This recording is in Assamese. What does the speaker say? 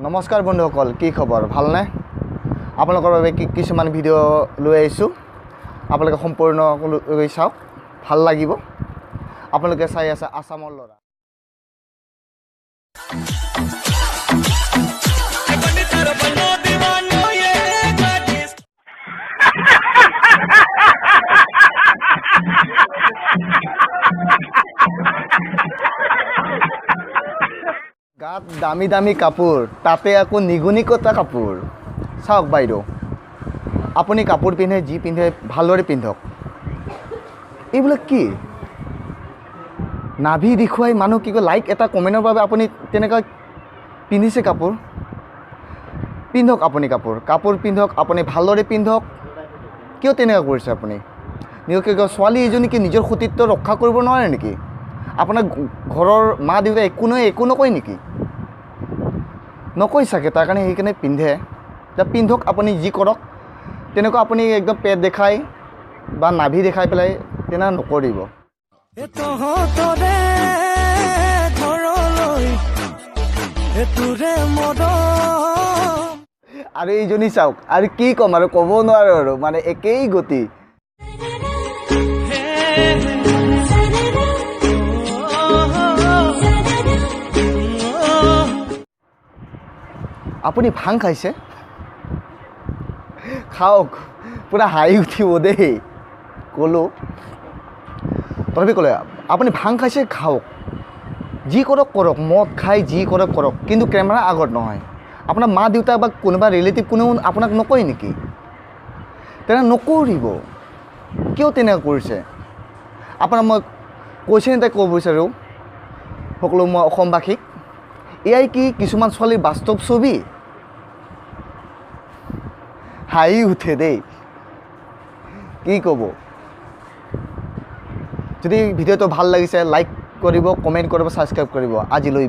নমস্কাৰ বন্ধুসকল, কি খবৰ? ভালনে? আপোনালোকৰ বাবে কিছুমান ভিডিঅ' লৈ আহিছোঁ। আপোনালোকে সম্পূৰ্ণকৈ চাওক, ভাল লাগিব। আপোনালোকে চাই আছে আছামৰ ল'ৰা। গাত দামী দামী কাপোৰ, তাতে আকৌ নিগুনিকতা কাপোৰ। চাওক বাইদেউ, আপুনি কাপোৰ পিন্ধে, যি পিন্ধে ভালদৰে পিন্ধক। এইবিলাক কি? নাভি দেখুৱাই মানুহ কি কয় লাইক এটা কমেণ্টৰ বাবে আপুনি তেনেকুৱা পিন্ধিছে কাপোৰ। পিন্ধক আপুনি কাপোৰ পিন্ধক, আপুনি ভালদৰে পিন্ধক। কিয় তেনেকুৱা কৰিছে আপুনি? নিজকে ছোৱালী এজনীকে নিজৰ সতীত্ব ৰক্ষা কৰিব নোৱাৰে নেকি? আপোনাৰ ঘৰৰ মা দেউতাই একো নকয় নেকি? নকয় চাগে, তাৰ কাৰণে সেইকাৰণে পিন্ধে। এতিয়া পিন্ধক, আপুনি যি কৰক। তেনেকুৱা আপুনি একদম পেট দেখাই বা নাভি দেখাই পেলাই তেনেকুৱা নকৰিব। আৰু এইজনী চাওক, আৰু কি ক'ম আৰু ক'ব নোৱাৰো আৰু, মানে একেই গতি। আপুনি ভাং খাইছে? খাওক, পূৰা হাঁহি উঠিব দেই ক'লোঁ। তথাপি ক'লে আপুনি ভাং খাইছে, খাওক, যি কৰক কৰক, মদ খাই যি কৰক কৰক, কিন্তু কেমেৰা আগত নহয়। আপোনাৰ মা দেউতা বা কোনোবা ৰিলেটিভ কোনেও আপোনাক নকয় নেকি? তেনে নকৰিব। কিয় তেনেকুৱা কৰিছে? আপোনাক মই কৈছে তাই ক'ব বিচাৰোঁ সকলো মই অসমবাসীক, এয়াই কি কিছুমান ছোৱালীৰ বাস্তৱ ছবি? হাঁহি উঠে দেই, কি ক'ব। যদি ভিডিঅ'টো ভাল লাগিছে লাইক কৰিব, কমেণ্ট কৰিব, ছাবস্ক্ৰাইব কৰিব। আজিলৈ